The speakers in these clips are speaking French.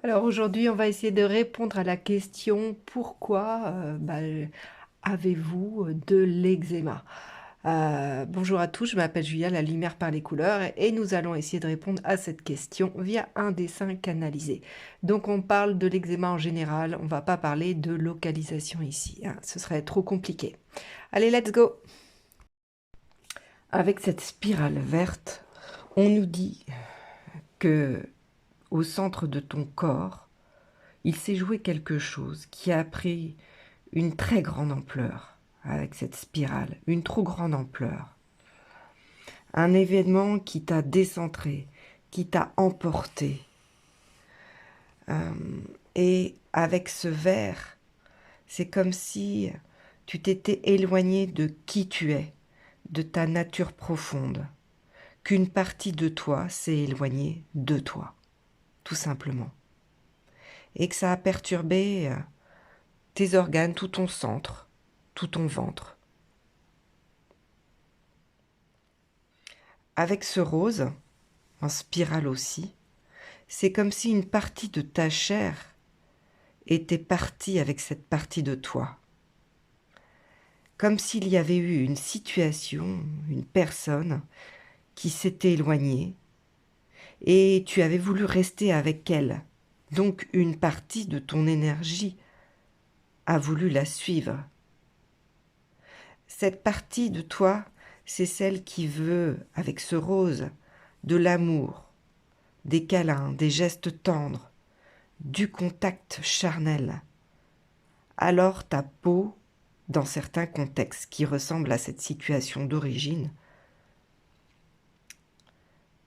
Alors aujourd'hui, on va essayer de répondre à la question pourquoi avez-vous de l'eczéma? Bonjour à tous, je m'appelle Julia, la lumière par les couleurs, et nous allons essayer de répondre à cette question via un dessin canalisé. Donc on parle de l'eczéma en général, on va pas parler de localisation ici, hein, ce serait trop compliqué. Allez, let's go! Avec cette spirale verte, on nous dit que au centre de ton corps, il s'est joué quelque chose qui a pris une très grande ampleur avec cette spirale, une trop grande ampleur. Un événement qui t'a décentré, qui t'a emporté. Et avec ce verre, c'est comme si tu t'étais éloigné de qui tu es, de ta nature profonde, qu'une partie de toi s'est éloignée de toi, tout simplement. Et que ça a perturbé tes organes, tout ton centre, tout ton ventre. Avec ce rose, en spirale aussi, c'est comme si une partie de ta chair était partie avec cette partie de toi. Comme s'il y avait eu une situation, une personne qui s'était éloignée et tu avais voulu rester avec elle. Donc une partie de ton énergie a voulu la suivre. Cette partie de toi, c'est celle qui veut, avec ce rose, de l'amour, des câlins, des gestes tendres, du contact charnel. Alors ta peau, dans certains contextes qui ressemblent à cette situation d'origine,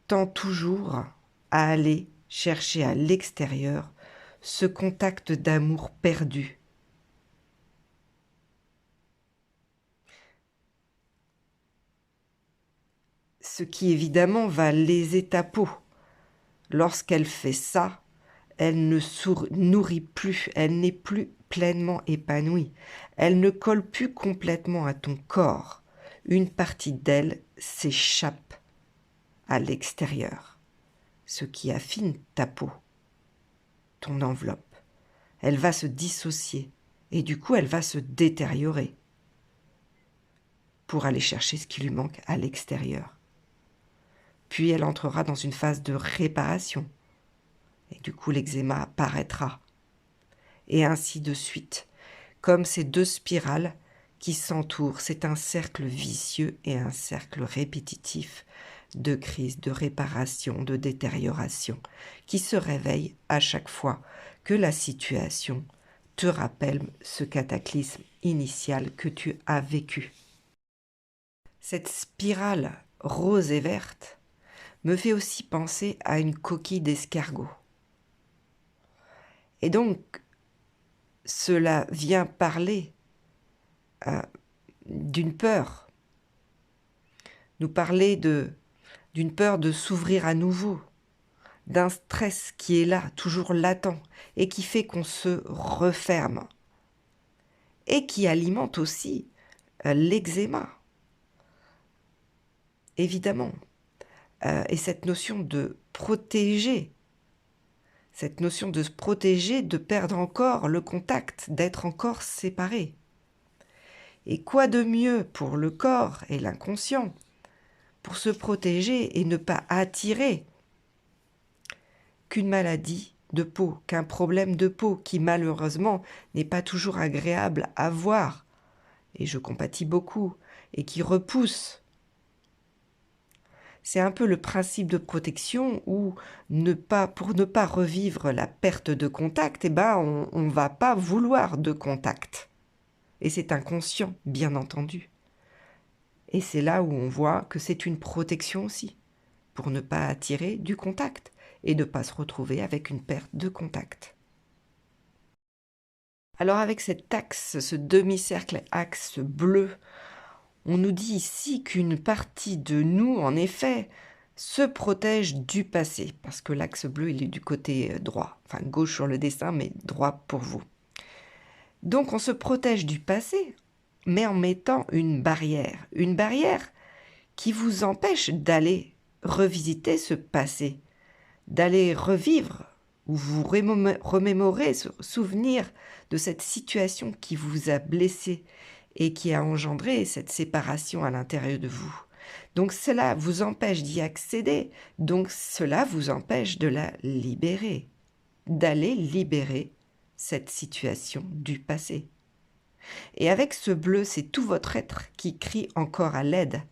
tend toujours à aller chercher à l'extérieur ce contact d'amour perdu. Ce qui évidemment va léser ta peau. Lorsqu'elle fait ça, elle ne nourrit plus, elle n'est plus pleinement épanouie. Elle ne colle plus complètement à ton corps. Une partie d'elle s'échappe à l'extérieur, ce qui affine ta peau, ton enveloppe. Elle va se dissocier et du coup elle va se détériorer pour aller chercher ce qui lui manque à l'extérieur. Puis elle entrera dans une phase de réparation et du coup l'eczéma apparaîtra. Et ainsi de suite, comme ces deux spirales qui s'entourent. C'est un cercle vicieux et un cercle répétitif de crise, de réparation, de détérioration, qui se réveille à chaque fois que la situation te rappelle ce cataclysme initial que tu as vécu. Cette spirale rose et verte me fait aussi penser à une coquille d'escargot. Et donc, cela vient parler d'une peur, nous parler d'une peur de s'ouvrir à nouveau, d'un stress qui est là, toujours latent, et qui fait qu'on se referme, et qui alimente aussi l'eczéma, évidemment. Et cette notion de protéger, cette notion de se protéger, de perdre encore le contact, d'être encore séparé. Et quoi de mieux pour le corps et l'inconscient pour se protéger et ne pas attirer qu'une maladie de peau, qu'un problème de peau qui malheureusement n'est pas toujours agréable à voir, et je compatis beaucoup, et qui repousse. C'est un peu le principe de protection où pour ne pas revivre la perte de contact, on ne va pas vouloir de contact. Et c'est inconscient, bien entendu. Et c'est là où on voit que c'est une protection aussi, pour ne pas attirer du contact et ne pas se retrouver avec une perte de contact. Alors avec cet axe, ce demi-cercle axe bleu, on nous dit ici qu'une partie de nous, en effet, se protège du passé, parce que l'axe bleu, il est du côté droit, enfin gauche sur le dessin, mais droit pour vous. Donc on se protège du passé, mais en mettant une barrière qui vous empêche d'aller revisiter ce passé, d'aller revivre où vous remémorez, souvenir de cette situation qui vous a blessé et qui a engendré cette séparation à l'intérieur de vous. Donc cela vous empêche d'y accéder, donc cela vous empêche de la libérer, d'aller libérer cette situation du passé. Et avec ce bleu, c'est tout votre être qui crie encore à l'aide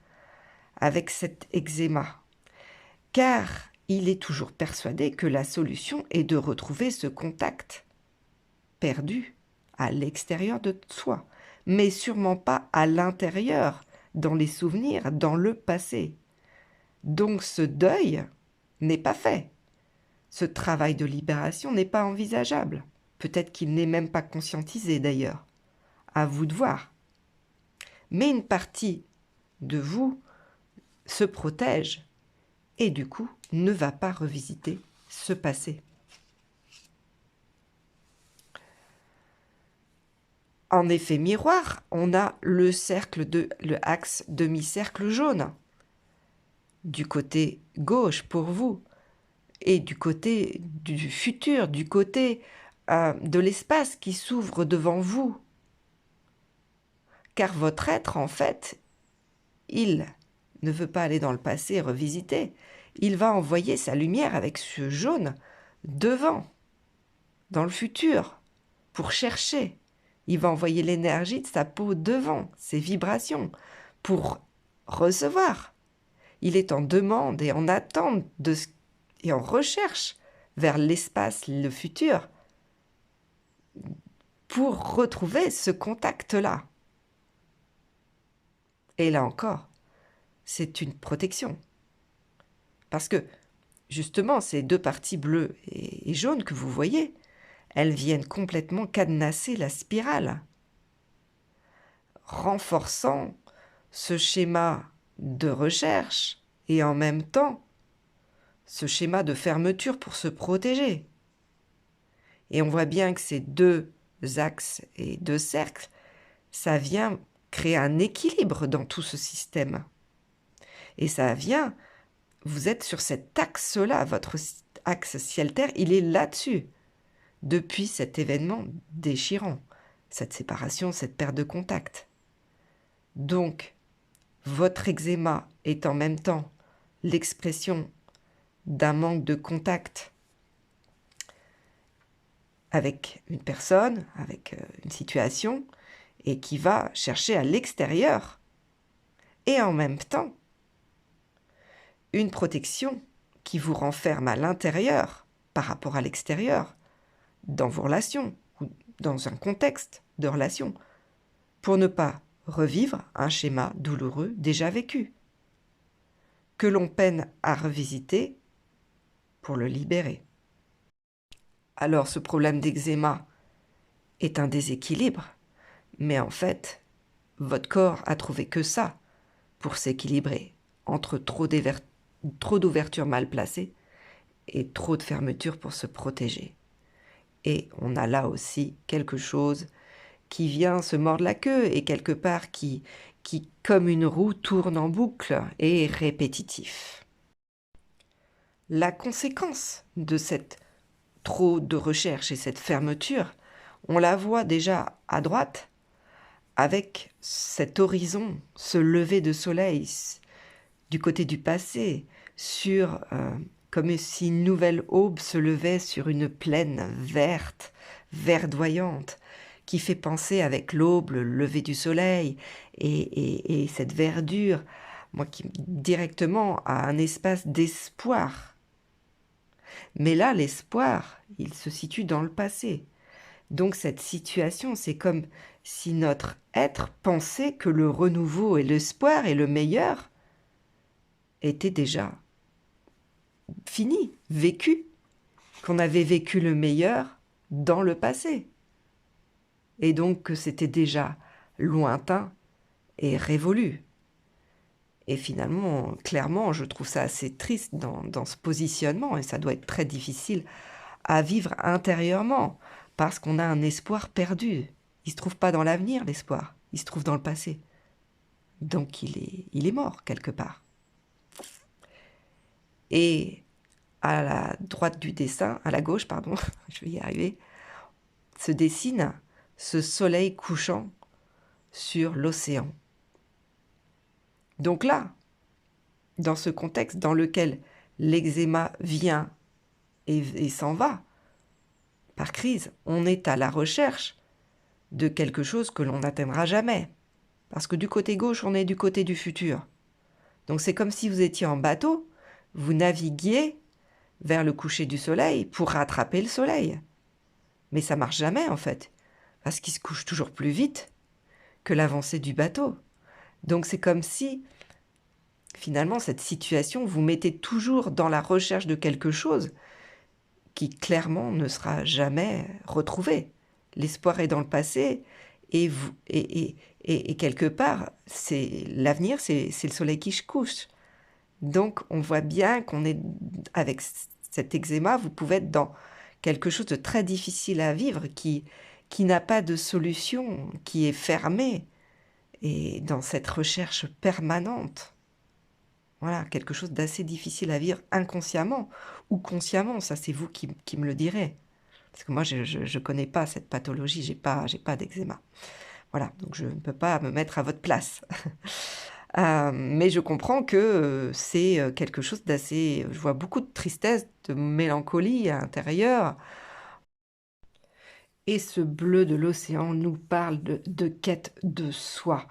avec cet eczéma. Car il est toujours persuadé que la solution est de retrouver ce contact perdu à l'extérieur de soi, mais sûrement pas à l'intérieur, dans les souvenirs, dans le passé. Donc ce deuil n'est pas fait. Ce travail de libération n'est pas envisageable. Peut-être qu'il n'est même pas conscientisé d'ailleurs. À vous de voir. Mais une partie de vous se protège et du coup ne va pas revisiter ce passé. En effet miroir, on a le axe demi-cercle jaune du côté gauche pour vous et du côté du futur, du côté de l'espace qui s'ouvre devant vous. Car votre être, en fait, il ne veut pas aller dans le passé et revisiter. Il va envoyer sa lumière avec ce jaune devant, dans le futur, pour chercher. Il va envoyer l'énergie de sa peau devant, ses vibrations, pour recevoir. Il est en demande et en attente et en recherche vers l'espace, le futur, pour retrouver ce contact-là. Et là encore, c'est une protection. Parce que, justement, ces deux parties bleues et jaunes que vous voyez, elles viennent complètement cadenasser la spirale, renforçant ce schéma de recherche et en même temps ce schéma de fermeture pour se protéger. Et on voit bien que ces deux axes et deux cercles, ça vient créer un équilibre dans tout ce système. Et ça vient, vous êtes sur cet axe-là, votre axe ciel-terre, il est là-dessus, depuis cet événement déchirant, cette séparation, cette perte de contact. Donc, votre eczéma est en même temps l'expression d'un manque de contact avec une personne, avec une situation, et qui va chercher à l'extérieur, et en même temps, une protection qui vous renferme à l'intérieur par rapport à l'extérieur, dans vos relations, ou dans un contexte de relation, pour ne pas revivre un schéma douloureux déjà vécu, que l'on peine à revisiter pour le libérer. Alors ce problème d'eczéma est un déséquilibre, mais en fait, votre corps a trouvé que ça pour s'équilibrer entre trop d'ouverture mal placée et trop de fermeture pour se protéger. Et on a là aussi quelque chose qui vient se mordre la queue et quelque part qui comme une roue, tourne en boucle et est répétitif. La conséquence de cette trop de recherche et cette fermeture, on la voit déjà à droite avec cet horizon, ce lever de soleil du côté du passé, comme si une nouvelle aube se levait sur une plaine verte, verdoyante, qui fait penser avec l'aube, le lever du soleil et cette verdure, directement à un espace d'espoir. Mais là, l'espoir, il se situe dans le passé. Donc cette situation, c'est comme si notre être pensait que le renouveau et l'espoir et le meilleur étaient déjà finis, vécus, qu'on avait vécu le meilleur dans le passé. Et donc que c'était déjà lointain et révolu. Et finalement, clairement, je trouve ça assez triste dans ce positionnement, et ça doit être très difficile à vivre intérieurement, parce qu'on a un espoir perdu. Il ne se trouve pas dans l'avenir, l'espoir, il se trouve dans le passé. Donc il est mort quelque part. Et à la droite du dessin, à la gauche, pardon, je vais y arriver, se dessine ce soleil couchant sur l'océan. Donc là, dans ce contexte dans lequel l'eczéma vient et s'en va, par crise, on est à la recherche de quelque chose que l'on n'atteindra jamais. Parce que du côté gauche, on est du côté du futur. Donc c'est comme si vous étiez en bateau, vous naviguiez vers le coucher du soleil pour rattraper le soleil. Mais ça marche jamais en fait, parce qu'il se couche toujours plus vite que l'avancée du bateau. Donc c'est comme si, finalement, cette situation, vous mettez toujours dans la recherche de quelque chose qui clairement ne sera jamais retrouvé. L'espoir est dans le passé et quelque part, c'est l'avenir, c'est le soleil qui se couche. Donc on voit bien qu'on est, avec cet eczéma, vous pouvez être dans quelque chose de très difficile à vivre, qui n'a pas de solution, qui est fermé, et dans cette recherche permanente. Voilà, quelque chose d'assez difficile à vivre inconsciemment ou consciemment, ça c'est vous qui me le direz. Parce que moi, je ne connais pas cette pathologie, j'ai pas d'eczéma. Voilà, donc je ne peux pas me mettre à votre place. Mais je comprends que c'est quelque chose d'assez... Je vois beaucoup de tristesse, de mélancolie à l'intérieur. Et ce bleu de l'océan nous parle de quête de soi,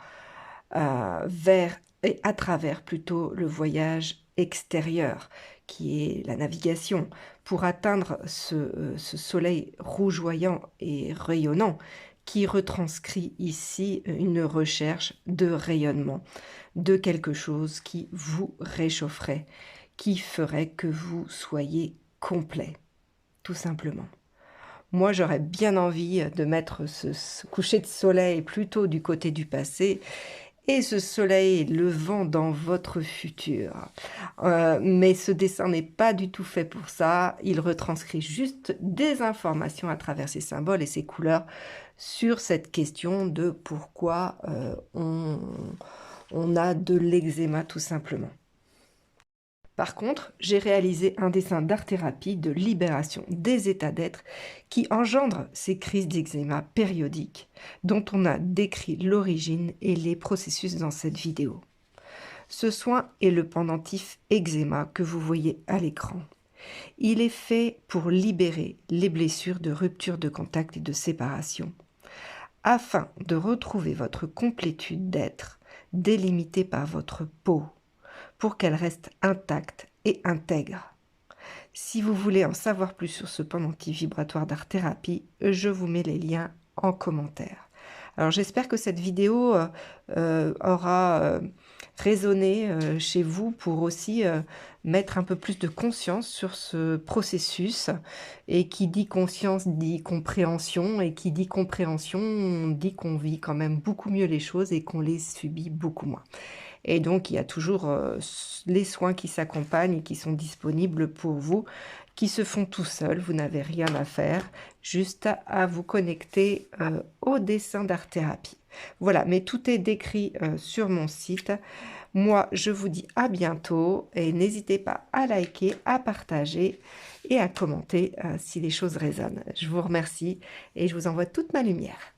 vers et à travers plutôt le voyage extérieur, qui est la navigation, pour atteindre ce soleil rougeoyant et rayonnant, qui retranscrit ici une recherche de rayonnement, de quelque chose qui vous réchaufferait, qui ferait que vous soyez complet, tout simplement. Moi, j'aurais bien envie de mettre ce coucher de soleil plutôt du côté du passé et ce soleil levant dans votre futur. Mais ce dessin n'est pas du tout fait pour ça. Il retranscrit juste des informations à travers ces symboles et ces couleurs sur cette question de pourquoi on a de l'eczéma tout simplement. Par contre, j'ai réalisé un dessin d'art-thérapie de libération des états d'être qui engendrent ces crises d'eczéma périodiques dont on a décrit l'origine et les processus dans cette vidéo. Ce soin est le pendentif eczéma que vous voyez à l'écran. Il est fait pour libérer les blessures de rupture de contact et de séparation, afin de retrouver votre complétude d'être délimitée par votre peau, pour qu'elle reste intacte et intègre. Si vous voulez en savoir plus sur ce pendentif vibratoire d'art-thérapie, je vous mets les liens en commentaire. Alors j'espère que cette vidéo aura résonné chez vous pour aussi mettre un peu plus de conscience sur ce processus. Et qui dit conscience dit compréhension, et qui dit compréhension dit qu'on vit quand même beaucoup mieux les choses et qu'on les subit beaucoup moins. Et donc, il y a toujours les soins qui s'accompagnent et qui sont disponibles pour vous, qui se font tout seuls. Vous n'avez rien à faire, juste à vous connecter au dessin d'art-thérapie. Voilà, mais tout est décrit sur mon site. Moi, je vous dis à bientôt et n'hésitez pas à liker, à partager et à commenter si les choses résonnent. Je vous remercie et je vous envoie toute ma lumière.